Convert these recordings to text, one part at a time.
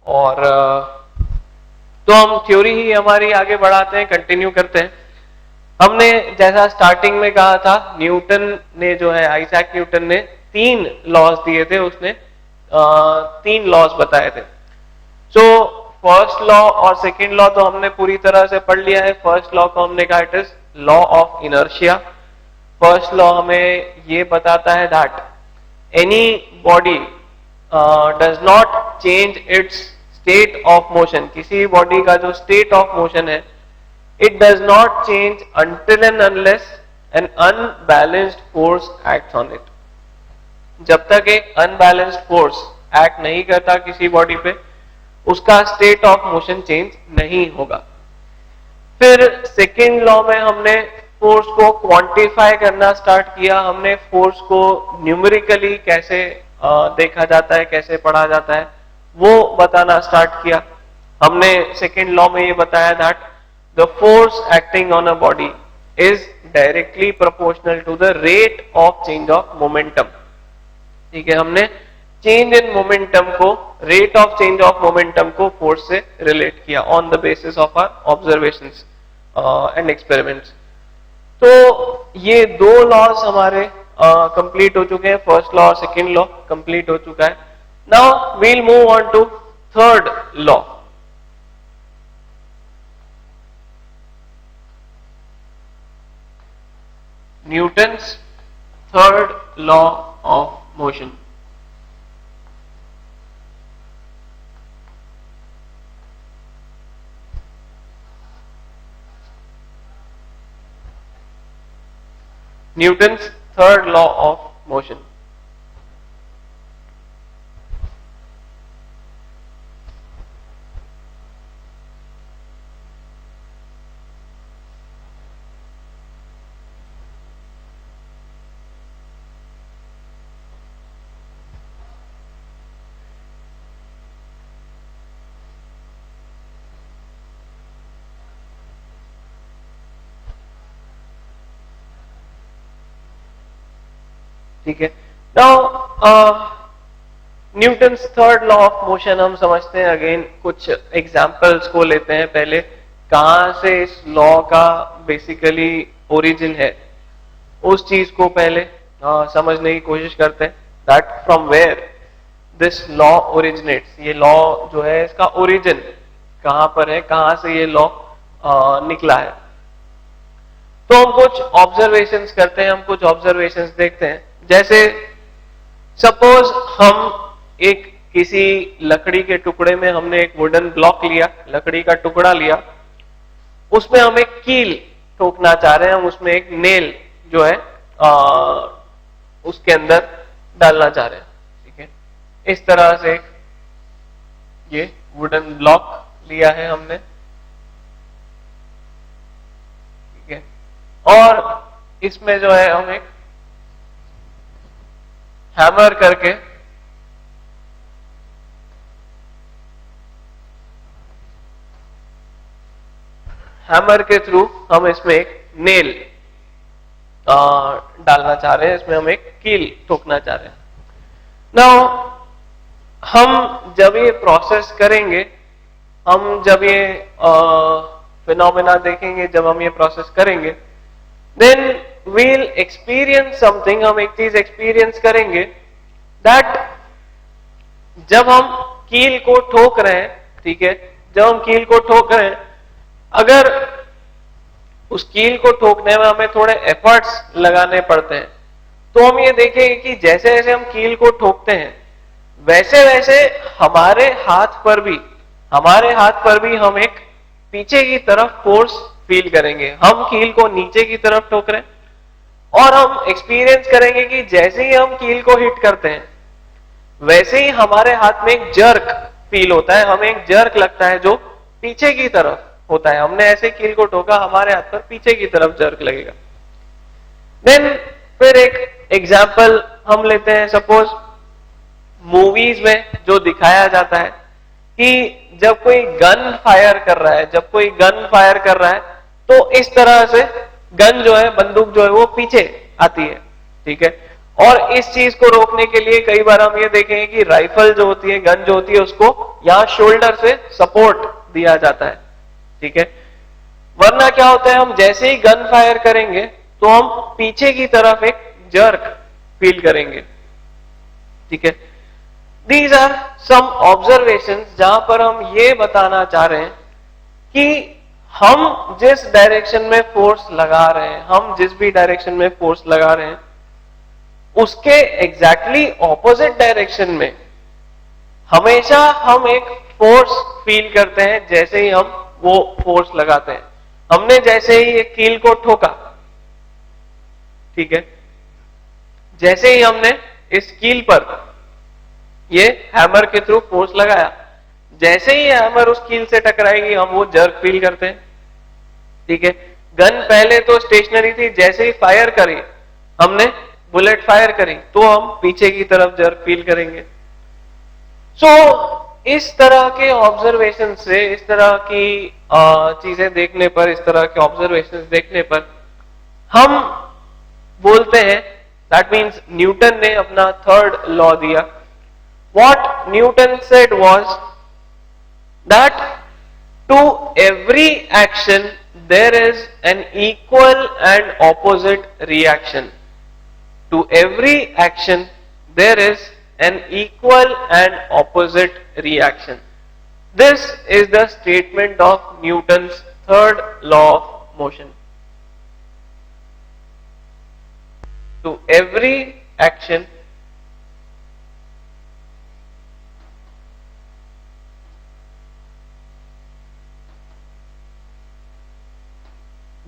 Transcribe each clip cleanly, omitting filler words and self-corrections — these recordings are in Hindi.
और तो हम थ्योरी ही हमारी आगे बढ़ाते हैं, कंटिन्यू करते हैं। हमने जैसा स्टार्टिंग में कहा था, न्यूटन ने जो है, आइजैक न्यूटन ने 3 लॉज दिए थे, उसने 3 लॉज बताए थे। सो फर्स्ट लॉ और सेकेंड लॉ तो हमने पूरी तरह से पढ़ लिया है। फर्स्ट लॉ को हमने कहा it is law of inertia. First law हमें ये बताता है that any body does not change it's state of motion. किसी बॉडी का जो स्टेट ऑफ मोशन है, it does not change until and unless an unbalanced force acts on it। जब तक एक अनबैलेंस्ड फोर्स एक्ट नहीं करता किसी बॉडी पे, उसका स्टेट ऑफ मोशन चेंज नहीं होगा। फिर सेकेंड लॉ में हमने फोर्स को क्वांटिफाई करना स्टार्ट किया। हमने फोर्स को न्यूमेरिकली कैसे देखा जाता है, कैसे पढ़ा जाता है, वो बताना स्टार्ट किया। हमने सेकेंड लॉ में ये बताया that the force acting on a body is directly proportional to the rate of change of momentum. ठीक है, हमने चेंज इन मोमेंटम को, rate of change of momentum को फोर्स से रिलेट किया on the basis of our observations and experiments. तो ये 2 लॉज हमारे कंप्लीट हो चुके हैं। फर्स्ट लॉ और सेकेंड लॉ कंप्लीट हो चुका है। Now we'll move on to third law. Newton's third law of motion. Newton's third law of motion। ठीक है, now Newton's third law of motion हम समझते हैं। अगेन कुछ एग्जांपल्स को लेते हैं। पहले कहां से इस लॉ का बेसिकली ओरिजिन है, उस चीज को पहले समझने की कोशिश करते हैं। That from where this law originates. ये लॉ जो है, इसका ओरिजिन कहां पर है, कहां से ये लॉ निकला है। तो हम कुछ ऑब्जर्वेशंस करते हैं, हम कुछ ऑब्जर्वेशंस देखते हैं। जैसे सपोज हम एक किसी लकड़ी के टुकड़े में हमने एक वुडन ब्लॉक लिया, लकड़ी का टुकड़ा लिया, उसमें हम एक कील ठोकना चाह रहे हैं, हम उसमें एक नेल जो है उसके अंदर डालना चाह रहे हैं। ठीक है, इस तरह से ये वुडन ब्लॉक लिया है हमने। ठीक है, और इसमें जो है हम एक हैमर करके हैमर के थ्रू हम इसमें एक नेल डालना चाह रहे हैं, इसमें हम एक कील ठोकना चाह रहे हैं। नाउ हम जब ये प्रोसेस करेंगे, हम जब ये फिनोमेना देखेंगे, जब हम ये प्रोसेस करेंगे, देन we'll experience something। हम एक चीज एक्सपीरियंस करेंगे that जब हम कील को ठोक रहे हैं, ठीक है, जब हम कील को ठोक रहे हैं, अगर उस कील को ठोकने में हमें थोड़े एफर्ट्स लगाने पड़ते हैं, तो हम ये देखेंगे कि जैसे जैसे हम कील को ठोकते हैं, वैसे वैसे हमारे हाथ पर भी हम एक पीछे की तरफ फोर्स फील करेंगे। हम कील को नीचे की तरफ ठोक रहे हैं, और हम एक्सपीरियंस करेंगे कि जैसे ही हम कील को हिट करते हैं, वैसे ही हमारे हाथ में एक जर्क फील होता है, हमें एक जर्क लगता है जो पीछे की तरफ होता है। हमने ऐसे कील को ठोका, हमारे हाथ पर पीछे की तरफ जर्क लगेगा। देन फिर एक एग्जाम्पल हम लेते हैं। सपोज मूवीज में जो दिखाया जाता है कि जब कोई गन फायर कर रहा है, तो इस तरह से गन जो है, बंदूक जो है, वो पीछे आती है। ठीक है, और इस चीज को रोकने के लिए कई बार हम ये देखेंगे कि राइफल जो होती है, गन जो होती है, उसको यहां शोल्डर से सपोर्ट दिया जाता है, ठीक है। वरना क्या होता है, हम जैसे ही गन फायर करेंगे तो हम पीछे की तरफ एक जर्क फील करेंगे, ठीक है। दीज आर सम ऑब्जर्वेशंस जहां पर हम ये बताना चाह रहे हैं कि हम जिस डायरेक्शन में फोर्स लगा रहे हैं, हम जिस भी डायरेक्शन में फोर्स लगा रहे हैं, उसके एग्जैक्टली ऑपोजिट डायरेक्शन में हमेशा हम एक फोर्स फील करते हैं जैसे ही हम वो फोर्स लगाते हैं। हमने जैसे ही एक कील को ठोका, ठीक है, जैसे ही हमने इस कील पर ये हैमर के थ्रू फोर्स लगाया, जैसे ही हैमर उस कील से टकराएगी हम वो जर्क फील करते हैं, ठीक है। गन पहले तो स्टेशनरी थी, जैसे ही फायर करी, हमने बुलेट फायर करी, तो हम पीछे की तरफ जर्क फील करेंगे। इस तरह के ऑब्जर्वेशन से, इस तरह की चीजें देखने पर, इस तरह के ऑब्जर्वेशन देखने पर हम बोलते हैं, दैट मीन्स न्यूटन ने अपना थर्ड लॉ दिया। What Newton said was that to every action there is an equal and opposite reaction. To every action there is an equal and opposite reaction. This is the statement of Newton's third law of motion. To every action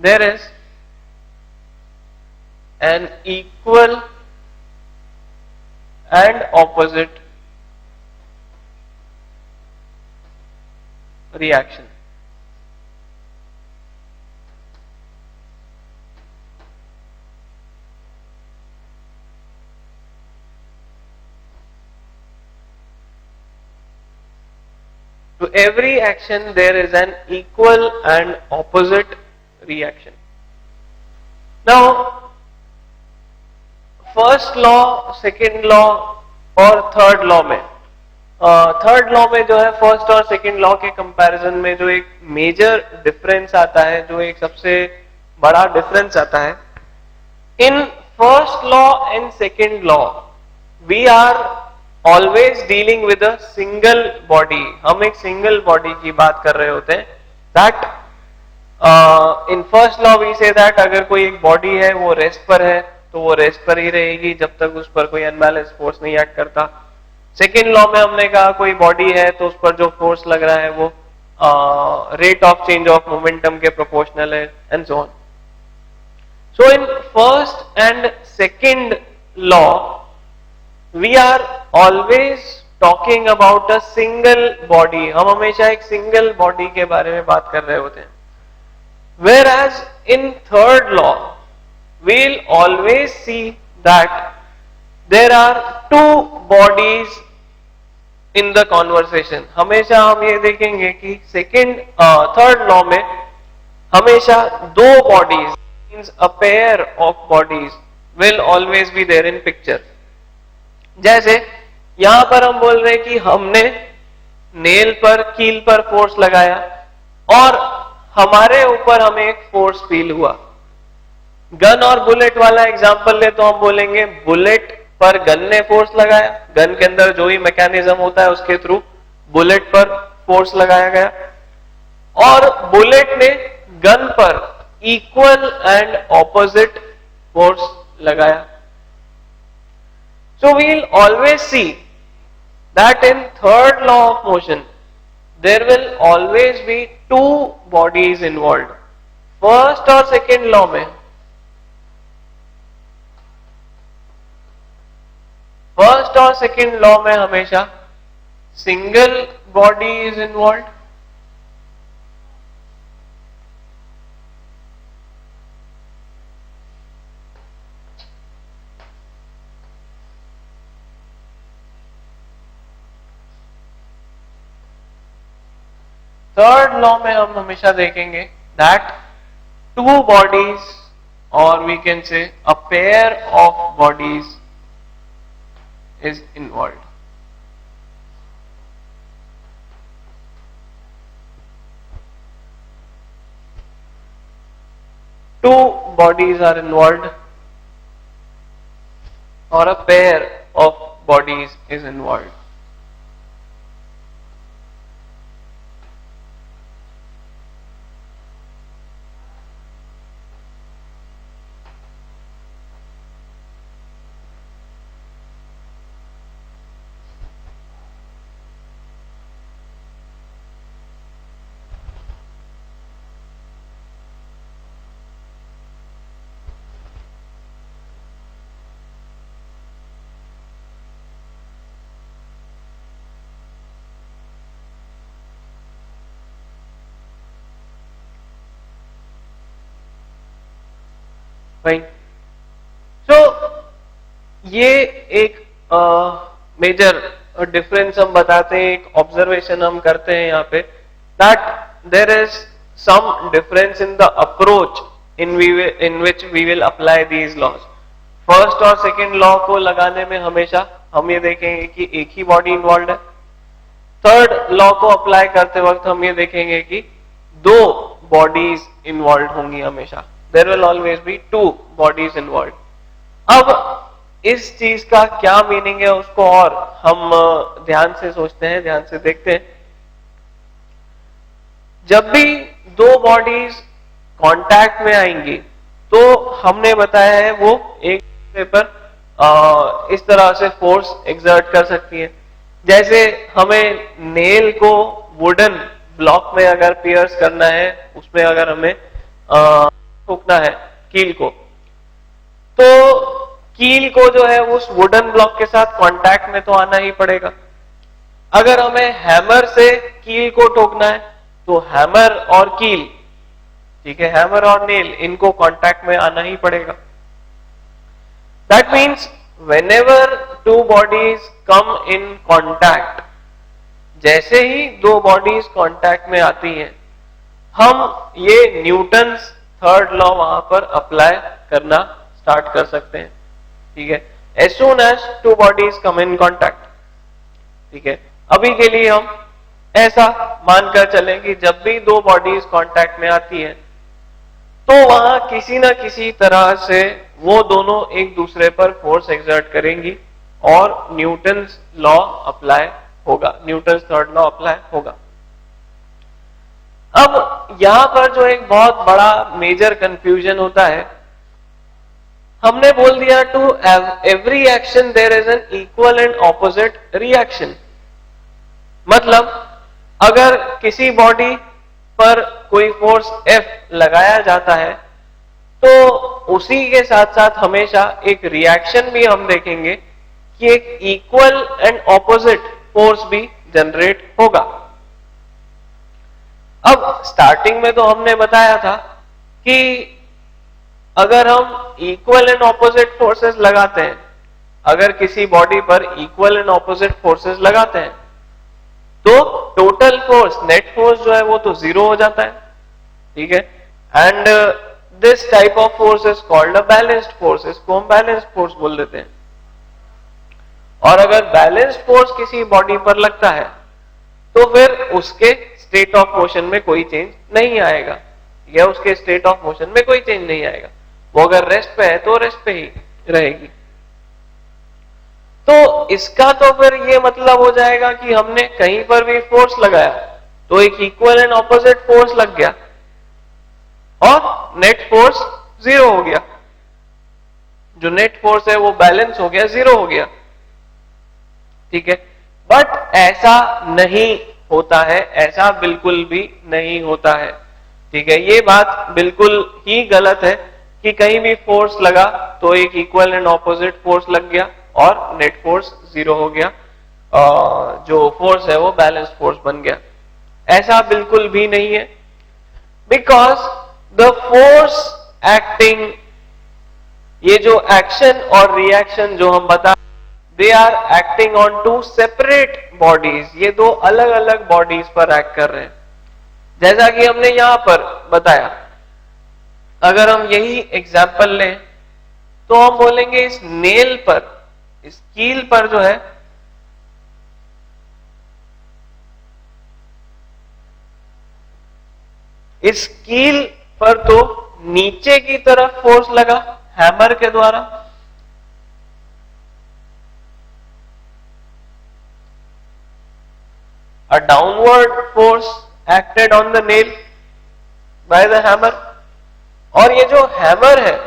there is an equal and opposite reaction. To every action there is an equal and opposite reaction. Now first law, second law और थर्ड लॉ में, थर्ड लॉ में जो है फर्स्ट और सेकेंड लॉ के कंपैरिजन में जो एक मेजर डिफरेंस आता है, जो एक सबसे बड़ा डिफरेंस आता है, in first law and second law we are always dealing with a single body. हम एक सिंगल बॉडी की बात कर रहे होते हैं। That in first law we say that अगर कोई एक बॉडी है वो रेस्ट पर है तो वो रेस्ट पर ही रहेगी जब तक उस पर कोई अनबैलेंस फोर्स नहीं एक्ट करता। सेकेंड लॉ में हमने कहा कोई बॉडी है तो उस पर जो फोर्स लग रहा है वो rate of change of momentum के प्रोपोर्शनल है, and so on. So in first and second law we are always talking about a single body. हम हमेशा एक सिंगल बॉडी के बारे में बात कर रहे होते हैं। Whereas in third law we'll always see that there are two bodies in the conversation. हमेशा हम ये देखेंगे कि थर्ड लॉ में हमेशा दो bodies, means a pair of bodies will always be there in picture. जैसे यहां पर हम बोल रहे हैं कि हमने नेल पर, कील पर फोर्स लगाया और हमारे ऊपर हमें एक फोर्स फील हुआ। गन और बुलेट वाला एग्जांपल ले तो हम बोलेंगे बुलेट पर गन ने फोर्स लगाया, गन के अंदर जो ही मैकेनिज्म होता है उसके थ्रू बुलेट पर फोर्स लगाया गया, और बुलेट ने गन पर इक्वल एंड ऑपोजिट फोर्स लगाया। So we will always see that in third law of motion there will always be two bodies involved. First और सेकेंड लॉ में हमेशा single body is involve, third law में हम हमेशा देखेंगे दैट टू बॉडीज और we can say a pair of bodies is involved. Two bodies are involved or a pair of bodies is involved. Fine. So ये एक मेजर डिफरेंस हम बताते हैं, एक ऑब्जर्वेशन हम करते हैं यहाँ पे, that there is some difference in the approach in which we will apply these laws. First और सेकेंड लॉ को लगाने में हमेशा हम ये देखेंगे कि एक ही बॉडी इन्वॉल्व है. थर्ड लॉ को अप्लाई करते वक्त हम ये देखेंगे कि दो बॉडीज इन्वॉल्व होंगी हमेशा. There will always be two bodies involved. अब इस चीज का क्या मीनिंग है उसको और हम ध्यान से सोचते हैं, ध्यान से देखते हैं. जब भी दो बॉडीज कांटेक्ट में आएंगी तो हमने बताया है वो एक दूसरे पर इस तरह से फोर्स एक्सर्ट कर सकती है. जैसे हमें नेल को वुडन ब्लॉक में अगर पियर्स करना है, उसमें अगर हमें ठोकना है कील को, तो कील को जो है उस वुडन ब्लॉक के साथ कांटेक्ट में तो आना ही पड़ेगा. अगर हमें हैमर से कील को ठोकना है तो हैमर और कील, ठीक है, हैमर और नेल, इनको कांटेक्ट में आना ही पड़ेगा. That means whenever to bodies come in contact, जैसे ही दो बॉडीज कांटेक्ट में आती हैं, हम ये न्यूटन्स थर्ड लॉ वहां पर अप्लाई करना स्टार्ट कर सकते हैं. ठीक है, as soon as two bodies come in contact. ठीक है, अभी के लिए हम ऐसा मानकर चलें कि जब भी दो बॉडीज कांटेक्ट में आती हैं तो वहां किसी ना किसी तरह से वो दोनों एक दूसरे पर फोर्स एक्सर्ट करेंगी और न्यूटन्स लॉ अप्लाई होगा, न्यूटन्स थर्ड लॉ अप्लाई होगा. अब यहां पर जो एक बहुत बड़ा मेजर कंफ्यूजन होता है, हमने बोल दिया to every action there is an equal and opposite reaction. मतलब अगर किसी बॉडी पर कोई फोर्स F लगाया जाता है तो उसी के साथ साथ हमेशा एक रिएक्शन भी हम देखेंगे कि एक इक्वल एंड ऑपोजिट फोर्स भी जनरेट होगा. अब स्टार्टिंग में तो हमने बताया था कि अगर हम इक्वल एंड ऑपोजिट फोर्सेस लगाते हैं, अगर किसी बॉडी पर इक्वल एंड ऑपोजिट फोर्सेस लगाते हैं तो टोटल फोर्स, नेट फोर्स जो है वो तो जीरो हो जाता है. ठीक है, and this type of force is called a balanced force. इसको हम बैलेंस्ड फोर्स बोल देते हैं. और अगर बैलेंस्ड फोर्स किसी बॉडी पर लगता है तो फिर उसके स्टेट ऑफ मोशन में कोई चेंज नहीं आएगा, या उसके स्टेट ऑफ मोशन में कोई चेंज नहीं आएगा. वो अगर रेस्ट पे है तो रेस्ट पे ही रहेगी. तो इसका तो फिर ये मतलब हो जाएगा कि हमने कहीं पर भी फोर्स लगाया तो एक इक्वल एंड ऑपोजिट फोर्स लग गया और नेट फोर्स जीरो हो गया. जो नेट फोर्स है वो बैलेंस हो गया, जीरो हो गया. ठीक है, बट ऐसा नहीं होता है, ऐसा बिल्कुल भी नहीं होता है. ठीक है, ये बात बिल्कुल ही गलत है कि कहीं भी फोर्स लगा तो एक इक्वल एंड ऑपोजिट फोर्स लग गया और नेट फोर्स जीरो हो गया, जो फोर्स है वो बैलेंस फोर्स बन गया. ऐसा बिल्कुल भी नहीं है, बिकॉज द फोर्स एक्टिंग, ये जो एक्शन और रिएक्शन जो हम बता, they are acting on two separate bodies. ये दो अलग अलग बॉडीज पर एक्ट कर रहे हैं. जैसा कि हमने यहां पर बताया, अगर हम यही एग्जाम्पल लें तो हम बोलेंगे इस नेल पर इस कील पर जो है इस कील पर तो नीचे की तरफ फोर्स लगा हैमर के द्वारा, a downward force acted on the nail by the hammer, और ये जो हैमर है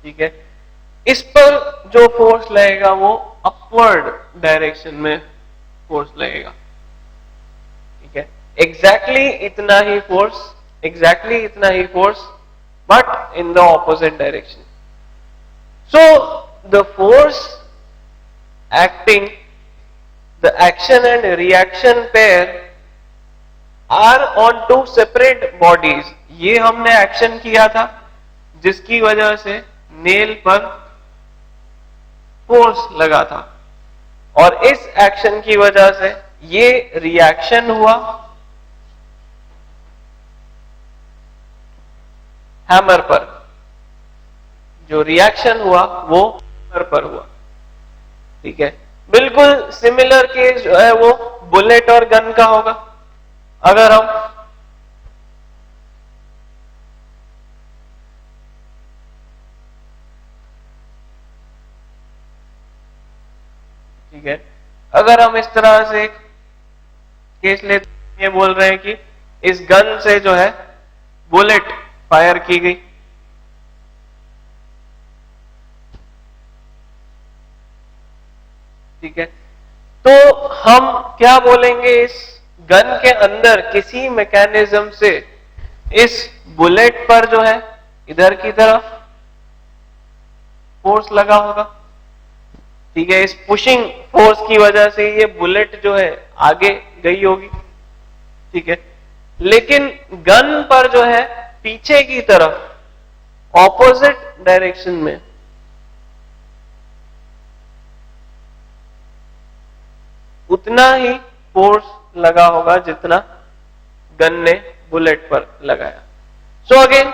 ठीक है, इस पर जो फोर्स लगेगा वो अपवर्ड डायरेक्शन में फोर्स लगेगा, ठीक है, एग्जैक्टली इतना ही force but in the opposite direction. So the force acting, the action and reaction pair are on two separate bodies. ये हमने एक्शन किया था जिसकी वजह से नेल पर फोर्स लगा था, और इस एक्शन की वजह से ये रिएक्शन हुआ हैमर पर. जो रिएक्शन हुआ वो हैमर पर हुआ, ठीक है. बिल्कुल सिमिलर केस जो है वो बुलेट और गन का होगा. अगर हम ठीक है, अगर हम इस तरह से केस लेते, ये बोल रहे हैं कि इस गन से जो है बुलेट फायर की गई, ठीक है, तो हम क्या बोलेंगे, इस गन के अंदर किसी मैकेनिज्म से इस बुलेट पर जो है इधर की तरफ फोर्स लगा होगा, ठीक है. इस पुशिंग फोर्स की वजह से ये बुलेट जो है आगे गई होगी, ठीक है. लेकिन गन पर जो है पीछे की तरफ ऑपोजिट डायरेक्शन में उतना ही फोर्स लगा होगा जितना गन ने बुलेट पर लगाया. So again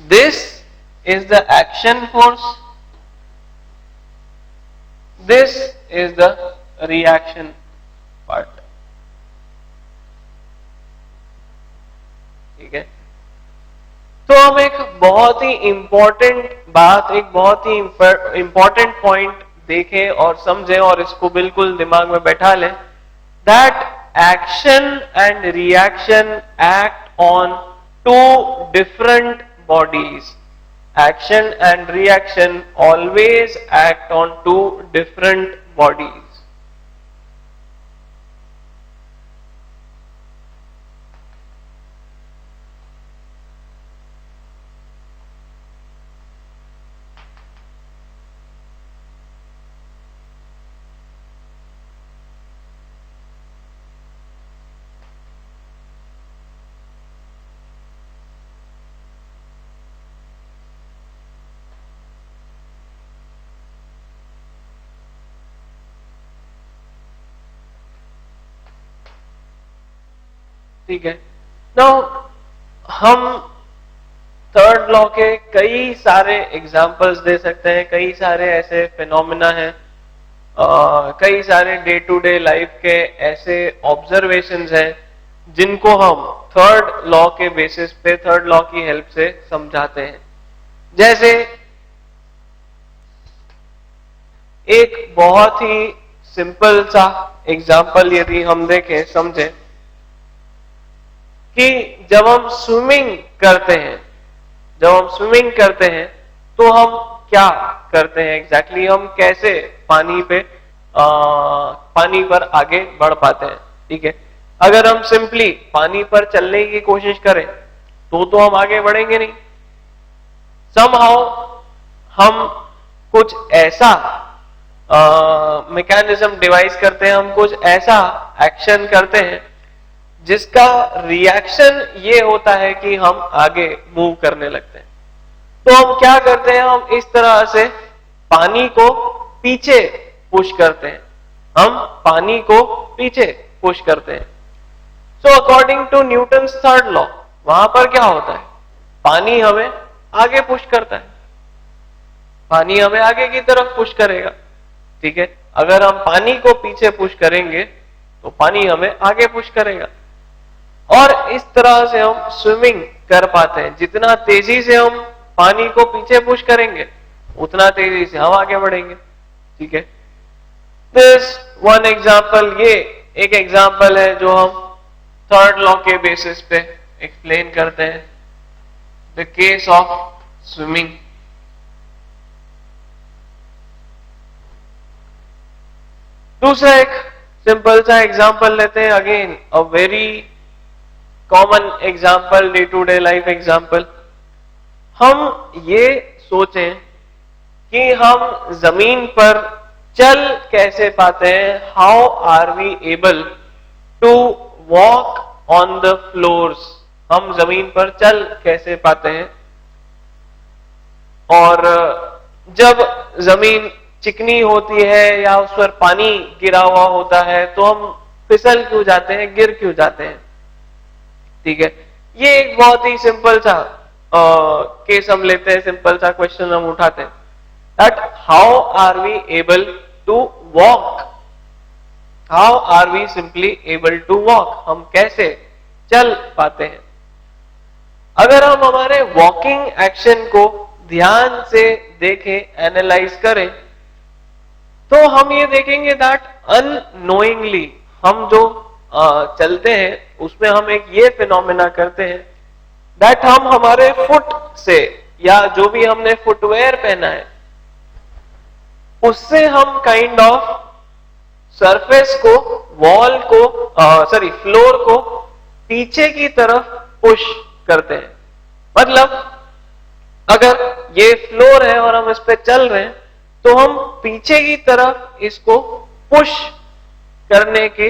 this is the action force, this is the reaction part, ठीक है. तो हम एक बहुत ही इंपॉर्टेंट बात, एक बहुत ही इंपॉर्टेंट पॉइंट देखें और समझें और इसको बिल्कुल दिमाग में बैठा लें, that action and reaction act on two different bodies. Action and reaction always act on two different bodies. ठीक है. नाउ हम थर्ड लॉ के कई सारे एग्जाम्पल्स दे सकते हैं, कई सारे ऐसे फिनोमिना हैं, कई सारे डे टू डे लाइफ के ऐसे ऑब्जर्वेशंस हैं जिनको हम थर्ड लॉ के बेसिस पे, थर्ड लॉ की हेल्प से समझाते हैं. जैसे एक बहुत ही सिंपल सा एग्जाम्पल यदि हम देखें, समझें कि जब हम स्विमिंग करते हैं तो हम क्या करते हैं एग्जैक्टली, हम कैसे पानी पर आगे बढ़ पाते हैं, ठीक है. अगर हम सिंपली पानी पर चलने की कोशिश करें तो हम आगे बढ़ेंगे नहीं. समहाउ हम कुछ ऐसा मैकेनिज्म डिवाइस करते हैं, हम कुछ ऐसा एक्शन करते हैं जिसका रिएक्शन ये होता है कि हम आगे मूव करने लगते हैं. तो हम क्या करते हैं, हम इस तरह से पानी को पीछे पुश करते हैं, हम पानी को पीछे पुश करते हैं। So according to Newton's third law वहां पर क्या होता है, पानी हमें आगे पुश करता है, पानी हमें आगे की तरफ पुश करेगा। ठीक है, अगर हम पानी को पीछे पुश करेंगे तो पानी हमें आगे पुश करेगा। और इस तरह से हम स्विमिंग कर पाते हैं। जितना तेजी से हम पानी को पीछे पुश करेंगे उतना तेजी से हम आगे बढ़ेंगे। ठीक है, दिस वन एग्जाम्पल, ये एक एग्जाम्पल है जो हम थर्ड लॉ के बेसिस पे एक्सप्लेन करते हैं, द केस ऑफ स्विमिंग। दूसरा एक सिंपल सा एग्जाम्पल लेते हैं, again a very common example, day to day life example. हम ये सोचें कि हम जमीन पर चल कैसे पाते हैं, how are we able to walk on the floors, हम जमीन पर चल कैसे पाते हैं। और जब जमीन चिकनी होती है या उस पर पानी गिरा हुआ होता है तो हम फिसल क्यों जाते हैं, गिर क्यों जाते हैं। ठीक है, ये एक बहुत ही सिंपल सा केस हम लेते हैं, सिंपल सा क्वेश्चन हम उठाते हैं, that how are we able to walk, how are we simply able to walk, हम कैसे चल पाते हैं। अगर हम हमारे वॉकिंग एक्शन को ध्यान से देखें, एनालाइज करें, तो हम ये देखेंगे दैट अननोइंगली हम जो चलते हैं उसमें हम एक ये फिनोमेना करते हैं दैट हम हमारे फुट से या जो भी हमने फुटवेयर पहना है उससे हम काइंड ऑफ सरफेस को, वॉल को, सॉरी फ्लोर को पीछे की तरफ पुश करते हैं। मतलब अगर ये फ्लोर है और हम इस पे चल रहे हैं तो हम पीछे की तरफ इसको पुश करने के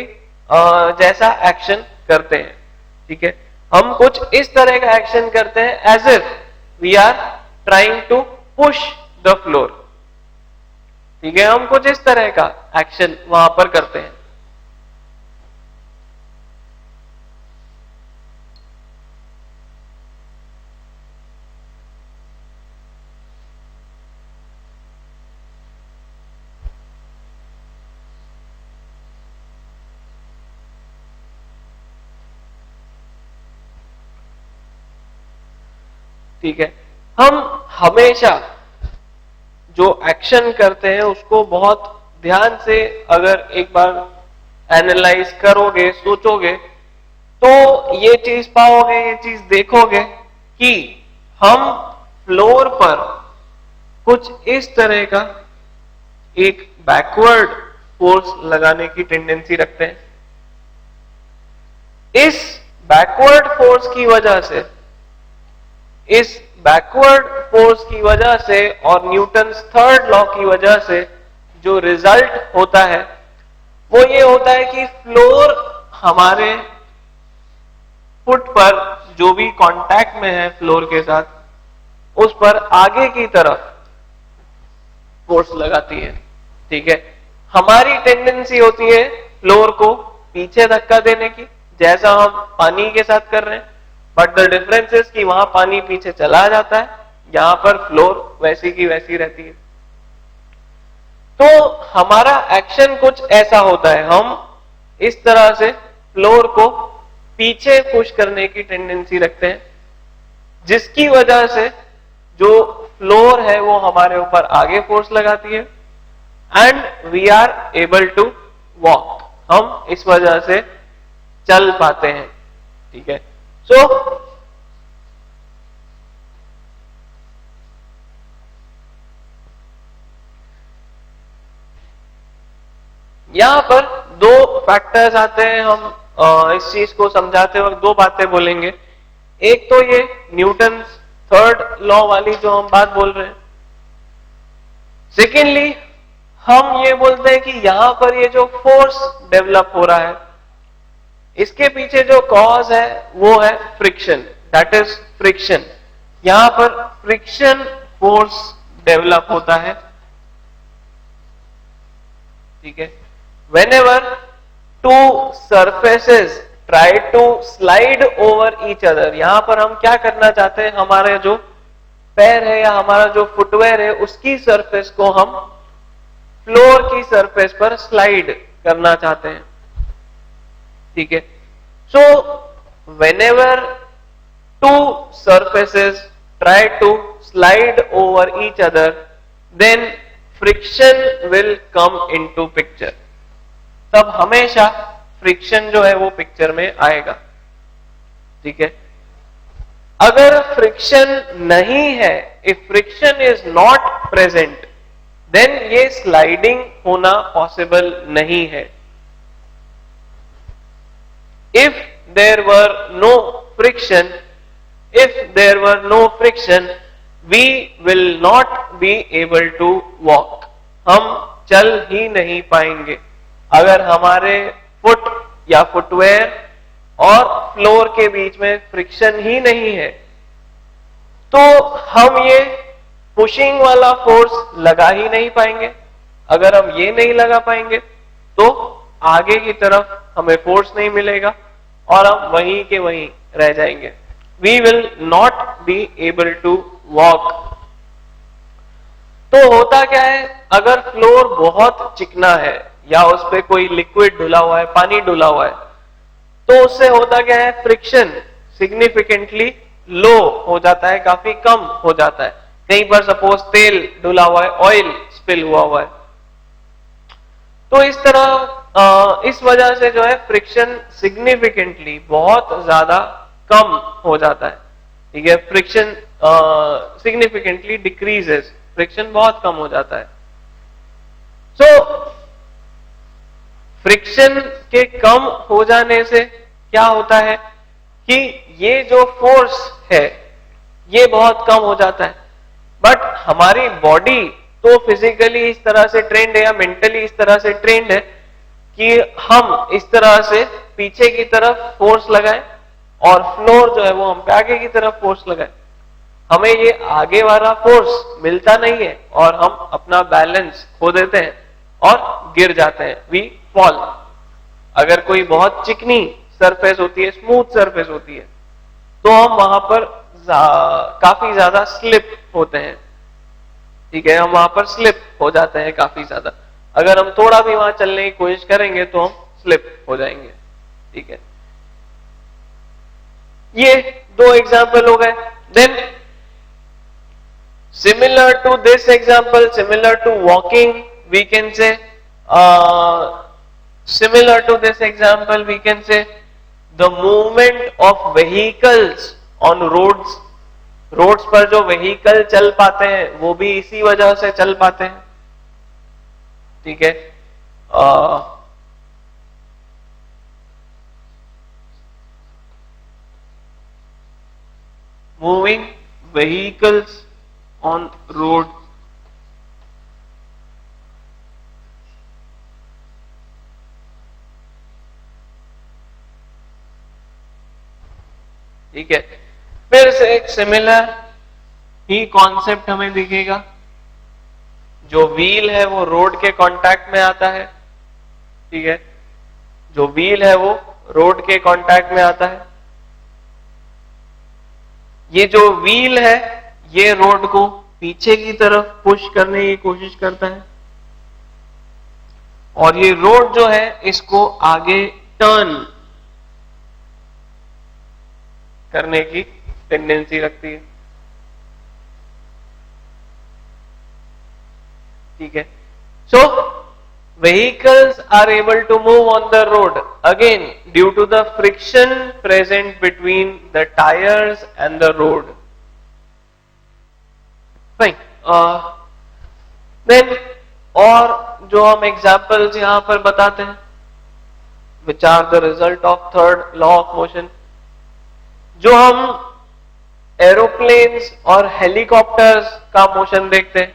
जैसा एक्शन करते हैं। ठीक है, हम कुछ इस तरह का एक्शन करते हैं as if we are trying to push the floor. ठीक है, हम कुछ इस तरह का एक्शन वहां पर करते हैं। ठीक है, हम हमेशा जो एक्शन करते हैं उसको बहुत ध्यान से अगर एक बार एनालाइज करोगे, सोचोगे, तो ये चीज पाओगे, ये चीज देखोगे कि हम फ्लोर पर कुछ इस तरह का एक बैकवर्ड फोर्स लगाने की टेंडेंसी रखते हैं। इस बैकवर्ड फोर्स की वजह से, इस बैकवर्ड फोर्स की वजह से और न्यूटन्स थर्ड लॉ की वजह से जो रिजल्ट होता है वो ये होता है कि फ्लोर हमारे फुट पर जो भी कांटेक्ट में है फ्लोर के साथ उस पर आगे की तरफ फोर्स लगाती है। ठीक है, हमारी टेंडेंसी होती है फ्लोर को पीछे धक्का देने की, जैसा हम पानी के साथ कर रहे हैं, बट द डिफरेंस इज कि वहां पानी पीछे चला जाता है, यहां पर फ्लोर वैसी की वैसी रहती है। तो हमारा एक्शन कुछ ऐसा होता है, हम इस तरह से फ्लोर को पीछे पुश करने की टेंडेंसी रखते हैं, जिसकी वजह से जो फ्लोर है वो हमारे ऊपर आगे फोर्स लगाती है and we are able to walk, हम इस वजह से चल पाते हैं। ठीक है, सो यहां पर दो फैक्टर्स आते हैं। हम इस चीज को समझाते वक्त दो बातें बोलेंगे। एक तो ये न्यूटन थर्ड लॉ वाली जो हम बात बोल रहे हैं, सेकेंडली हम ये बोलते हैं कि यहां पर ये जो फोर्स डेवलप हो रहा है इसके पीछे जो कॉज है वो है फ्रिक्शन, दैट इज फ्रिक्शन। यहां पर फ्रिक्शन फोर्स डेवलप होता है। ठीक है, whenever two surfaces try to slide over each other, यहां पर हम क्या करना चाहते हैं, हमारे जो पैर है या हमारा जो फुटवेयर है उसकी सरफेस को हम फ्लोर की सरफेस पर स्लाइड करना चाहते हैं, ठीक है। So whenever two surfaces try to slide over each other, then friction will come into picture, तब हमेशा फ्रिक्शन जो है वो पिक्चर में आएगा, ठीक है। अगर फ्रिक्शन नहीं है, if friction is not present, then ये स्लाइडिंग होना पॉसिबल नहीं है। If there were no friction, if there were no friction, we will not be able to walk, हम चल ही नहीं पाएंगे। अगर हमारे फुट या फुटवेयर और फ्लोर के बीच में फ्रिक्शन ही नहीं है, तो हम ये पुशिंग वाला फोर्स लगा ही नहीं पाएंगे। अगर हम ये नहीं लगा पाएंगे तो आगे की तरफ हमें फोर्स नहीं मिलेगा और हम वहीं के वहीं रह जाएंगे। We will not be able to walk. तो होता क्या है, अगर फ्लोर बहुत चिकना है या उस पर कोई लिक्विड डुला हुआ है, पानी डुला हुआ है, तो उससे होता क्या है, फ्रिक्शन सिग्निफिकेंटली लो हो जाता है, काफी कम हो जाता है। कहीं पर सपोज तेल डुला हुआ है, ऑयल स्पिल हुआ है, तो इस तरह इस वजह से जो है फ्रिक्शन सिग्निफिकेंटली बहुत ज्यादा कम हो जाता है, ठीक है। फ्रिक्शन सिग्निफिकेंटली डिक्रीजेस, फ्रिक्शन बहुत कम हो जाता है। सो फ्रिक्शन के कम हो जाने से क्या होता है कि ये जो फोर्स है ये बहुत कम हो जाता है, बट हमारी बॉडी तो फिजिकली इस तरह से ट्रेंड है या मेंटली इस तरह से ट्रेंड है कि हम इस तरह से पीछे की तरफ फोर्स लगाएं और फ्लोर जो है वो हम पे आगे की तरफ फोर्स लगाएं। हमें ये आगे वाला फोर्स मिलता नहीं है और हम अपना बैलेंस खो देते हैं और गिर जाते हैं, वी फॉल। अगर कोई बहुत चिकनी सरफेस होती है, स्मूथ सरफेस होती है, तो हम वहां पर काफी ज्यादा स्लिप होते हैं, ठीक है। हम वहां पर स्लिप हो जाते हैं काफी ज्यादा। अगर हम थोड़ा भी वहां चलने की कोशिश करेंगे तो हम स्लिप हो जाएंगे, ठीक है। ये दो एग्जाम्पल हो गए। Then similar to this example, similar to walking, we can say similar to this example we can say the movement of vehicles on roads, roads पर जो vehicle चल पाते हैं वो भी इसी वजह से चल पाते हैं, ठीक है। moving vehicles on road, ठीक है। फिर से एक सिमिलर ही कॉन्सेप्ट हमें दिखेगा। जो व्हील है वो रोड के कांटेक्ट में आता है, ठीक है। जो व्हील है वो रोड के कांटेक्ट में आता है। ये जो व्हील है ये रोड को पीछे की तरफ पुश करने की कोशिश करता है और ये रोड जो है इसको आगे टर्न करने की टेंडेंसी रखती है, ठीक है। सो vehicles are able to move on the road again due to the friction present between the tires and the road. Fine. Then और जो हम एग्जाम्पल्स यहां पर बताते हैं, which are the result of third law of motion, जो हम एरोप्लेन्स और हेलीकॉप्टर्स का मोशन देखते हैं,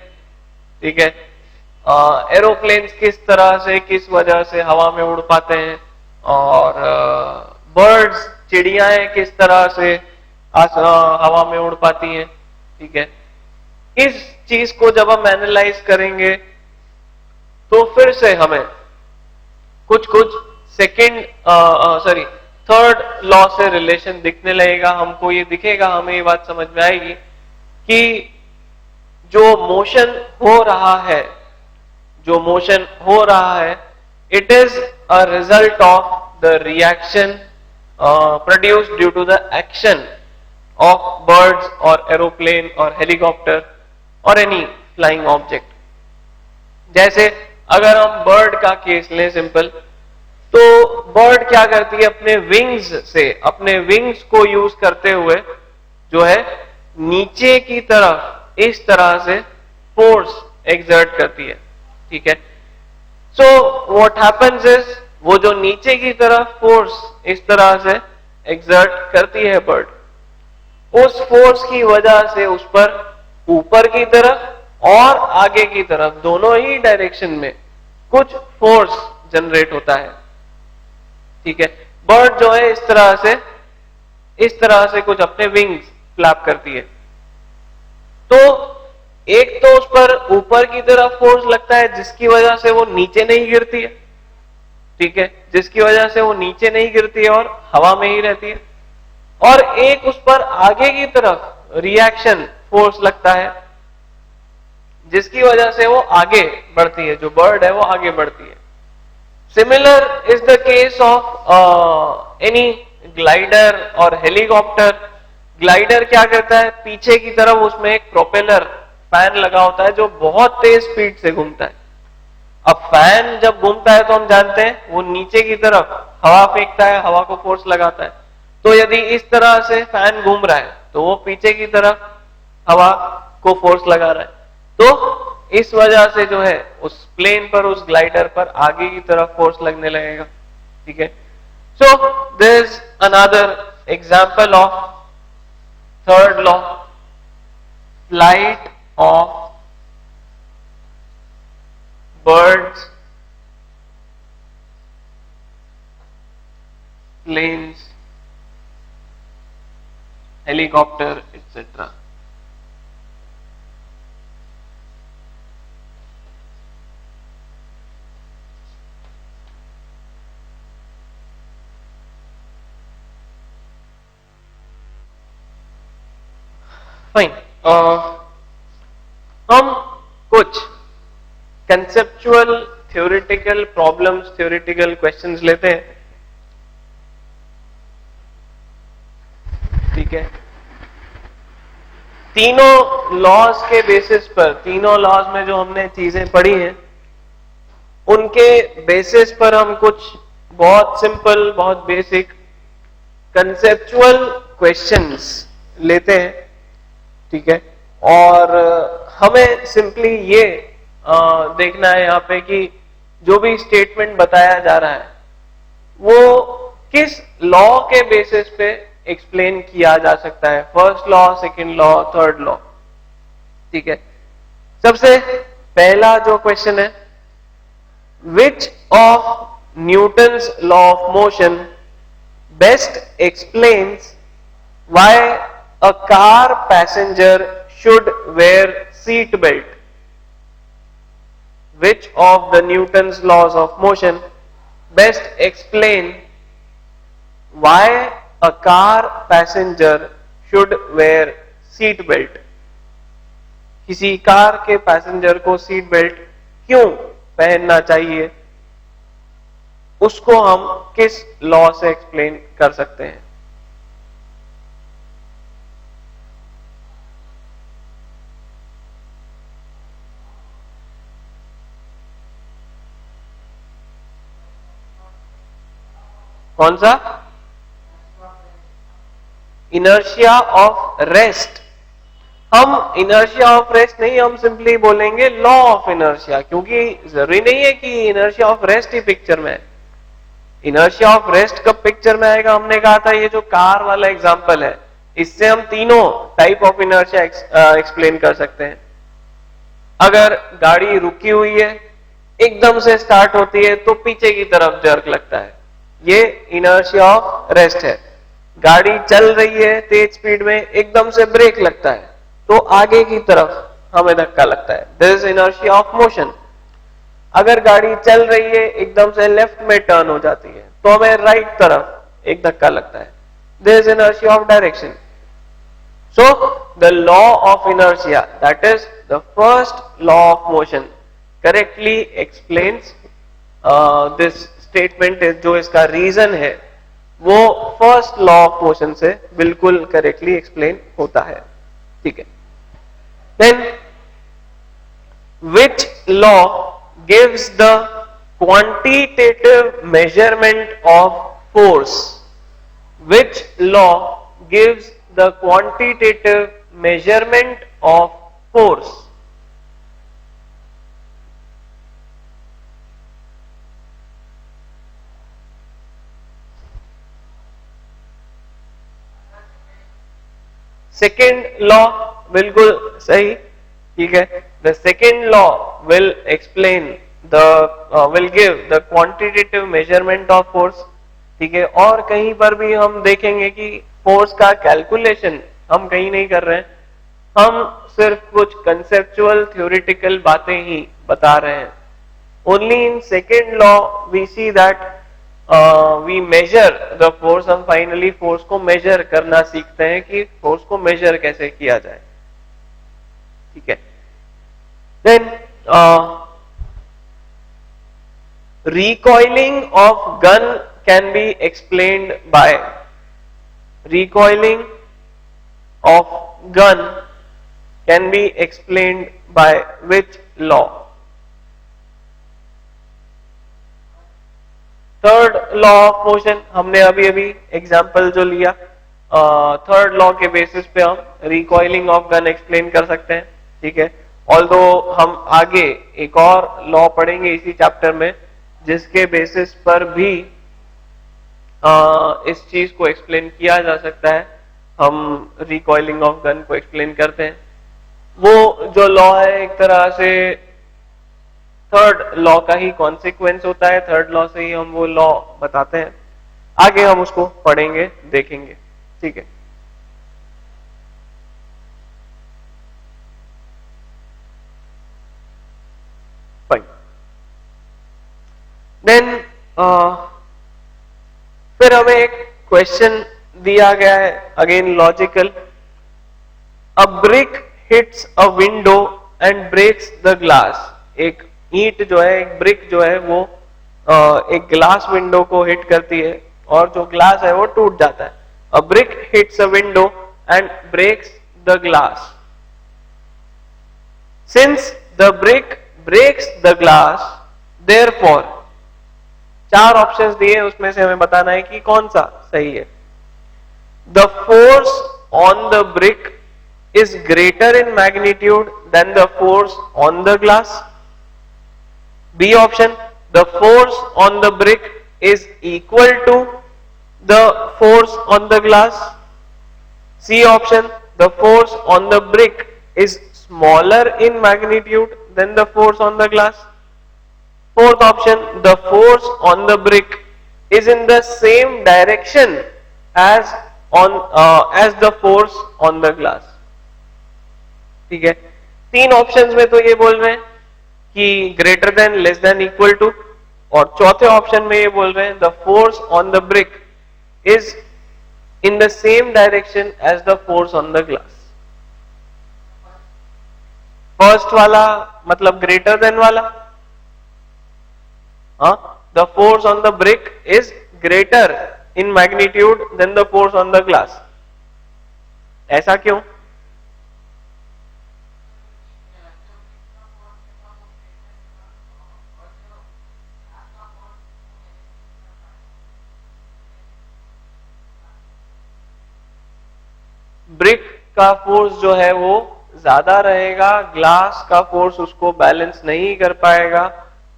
ठीक है। एरोप्लेन्स किस तरह से, किस वजह से हवा में उड़ पाते हैं और बर्ड्स, चिड़ियाएं किस तरह से हवा में उड़ पाती हैं, ठीक है। इस चीज को जब हम एनालाइज करेंगे तो फिर से हमें कुछ कुछ सेकेंड सॉरी थर्ड लॉ से रिलेशन दिखने लगेगा, हमको ये दिखेगा, हमें ये बात समझ में आएगी कि जो मोशन हो रहा है, जो मोशन हो रहा है, it is a result of the reaction produced due to the action of birds or aeroplane or helicopter or any flying object. जैसे अगर हम बर्ड का केस लें सिंपल, तो बर्ड क्या करती है, अपने विंग्स से, अपने विंग्स को यूज करते हुए जो है नीचे की तरफ इस तरह से फोर्स एक्सर्ट करती है, ठीक है। सो व्हाट हैपेंस इज, वो जो नीचे की तरफ फोर्स इस तरह से एक्सर्ट करती है बर्ड, उस फोर्स की वजह से उस पर ऊपर की तरफ और आगे की तरफ दोनों ही डायरेक्शन में कुछ फोर्स जनरेट होता है, ठीक है। बर्ड जो है इस तरह से कुछ अपने विंग्स फ्लैप करती है, तो एक तो उस पर ऊपर की तरफ फोर्स लगता है जिसकी वजह से वो नीचे नहीं गिरती है, ठीक है, जिसकी वजह से वो नीचे नहीं गिरती है और हवा में ही रहती है, और एक उस पर आगे की तरफ रिएक्शन फोर्स लगता है जिसकी वजह से वो आगे बढ़ती है, जो बर्ड है वो आगे बढ़ती है। Similar is the case of any glider और हेलीकॉप्टर। ग्लाइडर क्या करता है, पीछे की तरफ उसमें एक प्रोपेलर फैन लगा होता है जो बहुत तेज स्पीड से घूमता है। अब फैन जब घूमता है तो हम जानते हैं वो नीचे की तरफ हवा फेंकता है, हवा को फोर्स लगाता है, तो यदि इस तरह से फैन घूम रहा है तो वो पीछे की तरफ हवा को फोर्स लगा रहा है, तो इस वजह से जो है उस प्लेन पर, उस ग्लाइडर पर आगे की तरफ फोर्स लगने लगेगा, ठीक है। So there is another example of third law, flight of birds, planes, helicopter, etc. Fine, हम कुछ conceptual theoretical problems, theoretical questions लेते हैं, ठीक है। तीनों लॉज के बेसिस पर, तीनों लॉज में जो हमने चीजें पढ़ी हैं उनके बेसिस पर हम कुछ बहुत सिंपल, बहुत बेसिक कंसेप्चुअल क्वेश्चंस लेते हैं, ठीक है। और हमें सिंपली ये देखना है यहाँ पे कि जो भी स्टेटमेंट बताया जा रहा है वो किस लॉ के बेसिस पे एक्सप्लेन किया जा सकता है, first law, second law, third law, ठीक है। सबसे पहला जो क्वेश्चन है, which of Newton's law of motion best explains why a car passenger should where seat belt? Which of the Newton's laws of motion best explain why a car passenger should wear seat belt? किसी कार के पैसेंजर को सीट बेल्ट क्यों पहनना चाहिए, उसको हम किस लॉ से एक्सप्लेन कर सकते हैं? कौन सा? Inertia of rest. हम इनर्शिया ऑफ रेस्ट नहीं, हम सिंपली बोलेंगे लॉ ऑफ इनर्शिया, क्योंकि जरूरी नहीं है कि inertia of rest he picture में है। इनर्शिया ऑफ रेस्ट कब पिक्चर में आएगा? हमने कहा था ये जो कार वाला एग्जांपल है, इससे हम तीनों टाइप ऑफ इनर्शिया एक्सप्लेन कर सकते हैं। अगर गाड़ी रुकी हुई है, एकदम से स्टार्ट होती है तो पीछे की तरफ जर्क लगता है, ये इनर्शिया ऑफ रेस्ट है। गाड़ी चल रही है तेज स्पीड में, एकदम से ब्रेक लगता है तो आगे की तरफ हमें धक्का लगता है, this is inertia of motion. अगर गाड़ी चल रही है एकदम से लेफ्ट में टर्न हो जाती है तो हमें राइट तरफ एक धक्का लगता है. There is inertia of direction. So the law of inertia, that is the first law of motion, correctly explains this statement. is जो इसका reason है वो first law of motion से बिल्कुल correctly explain होता है. ठीक है. Then which law gives the quantitative measurement of force? Which law gives the quantitative measurement of force? Second law बिल्कुल सही. ठीक है. The second law will explain will give the quantitative measurement of force. ठीक है. और कहीं पर भी हम देखेंगे कि फोर्स का कैलकुलेशन हम कहीं नहीं कर रहे हैं, हम सिर्फ कुछ कंसेप्चुअल थ्योरेटिकल बातें ही बता रहे हैं. Only in second law we see that we measure the force. हम फाइनली फोर्स को मेजर करना सीखते हैं कि फोर्स को मेजर कैसे किया जाए. ठीक है. Then recoiling of gun can be explained by recoiling of gun can be explained by which law? Third law of motion. हमने अभी अभी एग्जांपल जो लिया थर्ड लॉ के बेसिस पे हम रिकॉइलिंग ऑफ गन एक्सप्लेन कर सकते हैं. ठीक है. ऑल्दो हम आगे एक और लॉ पढ़ेंगे इसी चैप्टर में जिसके बेसिस पर भी इस चीज को एक्सप्लेन किया जा सकता है. हम रिकॉइलिंग ऑफ गन को एक्सप्लेन करते हैं. वो जो लॉ है एक तरह से थर्ड लॉ का ही कॉन्सिक्वेंस होता है. थर्ड लॉ से ही हम वो लॉ बताते हैं. आगे हम उसको पढ़ेंगे देखेंगे. ठीक है. फाइन. देन फिर हमें एक क्वेश्चन दिया गया है again logical. A brick hits a window and breaks the glass. एक ईंट जो है एक ब्रिक जो है वो एक ग्लास विंडो को हिट करती है और जो ग्लास है वो टूट जाता है. A brick hits a window and breaks the glass. Since the brick breaks the glass therefore. चार ऑप्शंस दिए उसमें से हमें बताना है कि कौन सा सही है. The force on the brick is greater in magnitude than the force on the glass. B option, the force on the brick is equal to the force on the glass. C option, the force on the brick is smaller in magnitude than the force on the glass. Fourth option, the force on the brick is in the same direction as the force on the glass. ठीक है. तीन ऑप्शंस में तो ये बोल रहे हैं कि greater than less than equal to, और चौथे ऑप्शन में ये बोल रहे हैं the force on the brick is in the same direction as the force on the glass. First वाला मतलब ग्रेटर देन वाला. हाँ, the force on the brick is greater in magnitude than the force on the glass. ऐसा क्यों? ब्रिक का फोर्स जो है वो ज्यादा रहेगा, ग्लास का फोर्स उसको बैलेंस नहीं कर पाएगा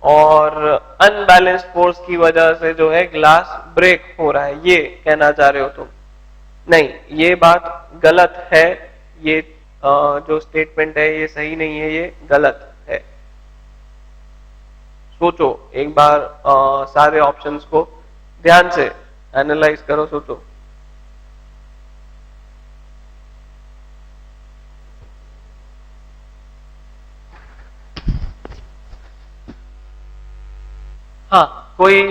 और अनबैलेंस्ड फोर्स की वजह से जो है ग्लास ब्रेक हो रहा है. ये कहना चाह रहे हो तुम? नहीं, ये बात गलत है. ये जो स्टेटमेंट है ये सही नहीं है, ये गलत है. सोचो एक बार, सारे ऑप्शंस को ध्यान से एनालाइज करो, सोचो. हाँ, कोई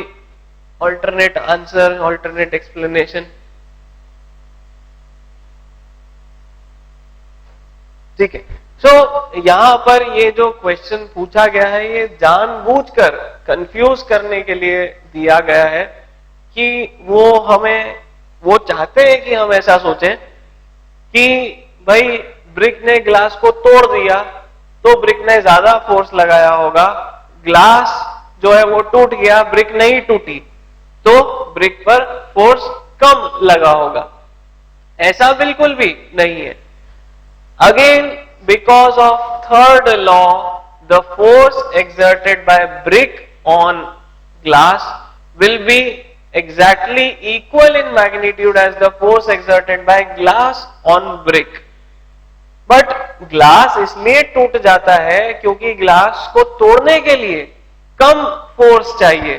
ऑल्टरनेट आंसर, ऑल्टरनेट एक्सप्लेनेशन? ठीक है। सो यहां पर ये जो क्वेश्चन पूछा गया है ये जानबूझकर कंफ्यूज करने के लिए दिया गया है कि वो चाहते हैं कि हम ऐसा सोचें कि भाई ब्रिक ने ग्लास को तोड़ दिया तो ब्रिक ने ज्यादा फोर्स लगाया होगा, ग्लास जो है वो टूट गया, ब्रिक नहीं टूटी तो ब्रिक पर फोर्स कम लगा होगा। ऐसा बिल्कुल भी नहीं है। Again, because of third law, the force exerted by brick on glass will be exactly equal in magnitude as the force exerted by glass on brick. But glass इसलिए टूट जाता है क्योंकि ग्लास को तोड़ने के लिए कम फोर्स चाहिए।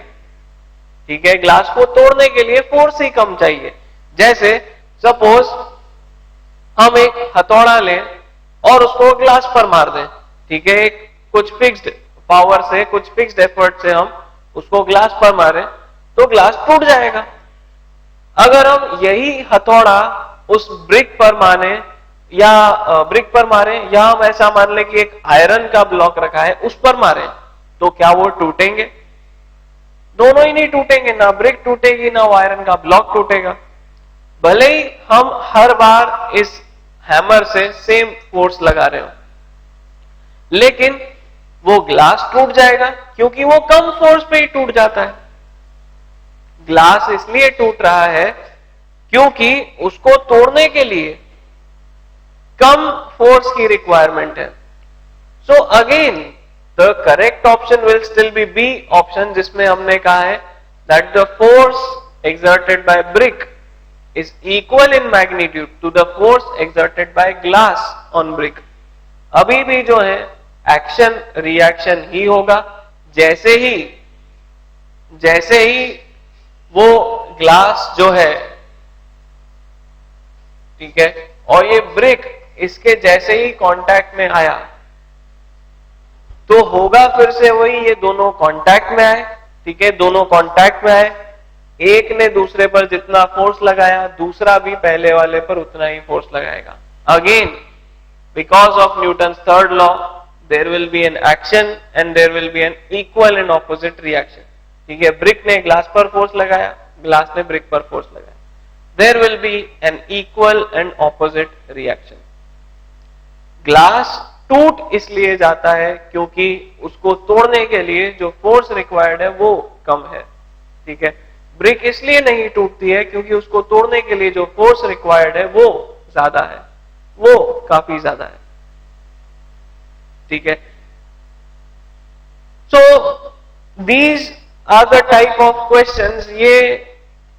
ठीक है, ग्लास को तोड़ने के लिए फोर्स ही कम चाहिए। जैसे सपोज हम एक हथौड़ा लें और उसको ग्लास पर मार दें, ठीक है, कुछ फिक्स्ड पावर से, कुछ फिक्स्ड एफर्ट से हम उसको ग्लास पर मारें तो ग्लास टूट जाएगा। अगर हम यही हथौड़ा उस ब्रिक पर मारे या हम ऐसा मान लें कि एक आयरन का ब्लॉक रखा है उस पर मारें तो क्या वो टूटेंगे? दोनों ही नहीं टूटेंगे, ना ब्रिक टूटेगी ना वो आयरन का ब्लॉक टूटेगा। भले ही हम हर बार इस हैमर से सेम फोर्स लगा रहे हो, लेकिन वो ग्लास टूट जाएगा क्योंकि वो कम फोर्स पे ही टूट जाता है। ग्लास इसलिए टूट रहा है क्योंकि उसको तोड़ने के लिए कम फोर्स की रिक्वायरमेंट है। So again the correct option will still be B option, जिसमें हमने कहा है that the force exerted by brick is equal in magnitude to the force exerted by glass on brick. अभी भी जो है एक्शन रिएक्शन ही होगा। जैसे ही वो ग्लास जो है, ठीक है, और ये ब्रिक इसके जैसे ही कांटेक्ट में आया तो होगा फिर से वही, ये दोनों कांटेक्ट में आए, ठीक है, दोनों कांटेक्ट में आए, एक ने दूसरे पर जितना फोर्स लगाया दूसरा भी पहले वाले पर उतना ही फोर्स लगाएगा। Again because of Newton's third law there will be an action and there will be an equal and opposite reaction. ठीक है, ब्रिक ने ग्लास पर फोर्स लगाया, ग्लास ने ब्रिक पर फोर्स लगाया, there will be an equal and opposite reaction. Glass टूट इसलिए जाता है क्योंकि उसको तोड़ने के लिए जो फोर्स रिक्वायर्ड है वो कम है। ठीक है, ब्रिक इसलिए नहीं टूटती है क्योंकि उसको तोड़ने के लिए जो फोर्स रिक्वायर्ड है वो ज्यादा है, वो काफी ज्यादा है। ठीक है, so these are the type of questions. ये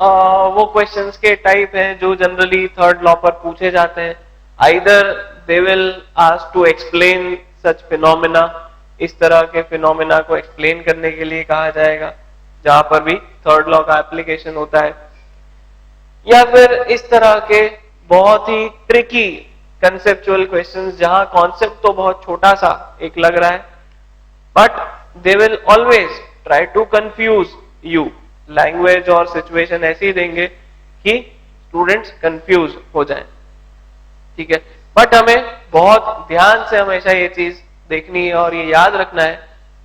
वो क्वेश्चंस के टाइप हैं जो जनरली थर्ड लॉ पर पूछे जाते हैं। Either they will ask to explain such phenomena, इस तरह के फिनोमेना को एक्सप्लेन करने के लिए कहा जाएगा जहां पर भी थर्ड लॉ का एप्लीकेशन होता है, या फिर इस तरह के बहुत ही ट्रिकी कंसेप्चुअल क्वेश्चंस जहां कॉन्सेप्ट तो बहुत छोटा सा एक लग रहा है, but they will always try to confuse you. Language और सिचुएशन ऐसी देंगे कि स्टूडेंट्स कंफ्यूज हो जाएं। ठीक है, बट हमें बहुत ध्यान से हमेशा ये चीज देखनी है और ये याद रखना है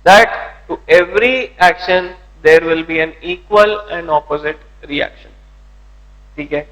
that to every action there will be an equal and opposite reaction. ठीक है,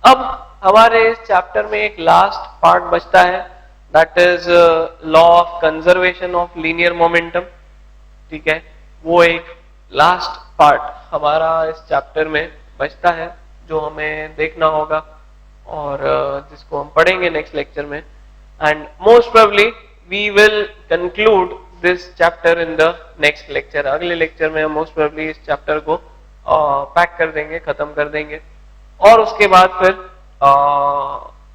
अब हमारे इस चैप्टर में एक लास्ट पार्ट बचता है, that is law of conservation of linear momentum. ठीक है, वो एक लास्ट पार्ट हमारा इस चैप्टर में बचता है जो हमें देखना होगा और जिसको हम पढ़ेंगे नेक्स्ट लेक्चर में, and most probably we will conclude this chapter in the next lecture. अगले लेक्चर में हम मोस्ट प्रोबेबली इस चैप्टर को पैक कर देंगे, खत्म कर देंगे, और उसके बाद फिर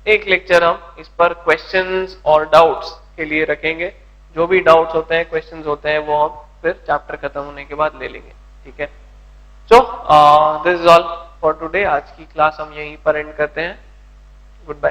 एक लेक्चर हम इस पर क्वेश्चंस और डाउट्स के लिए रखेंगे। जो भी डाउट्स होते हैं, क्वेश्चंस होते हैं, वो हम फिर चैप्टर खत्म होने के बाद ले लेंगे। ठीक है, so this is all for today. आज की क्लास हम यहीं पर एंड करते हैं। Good bye.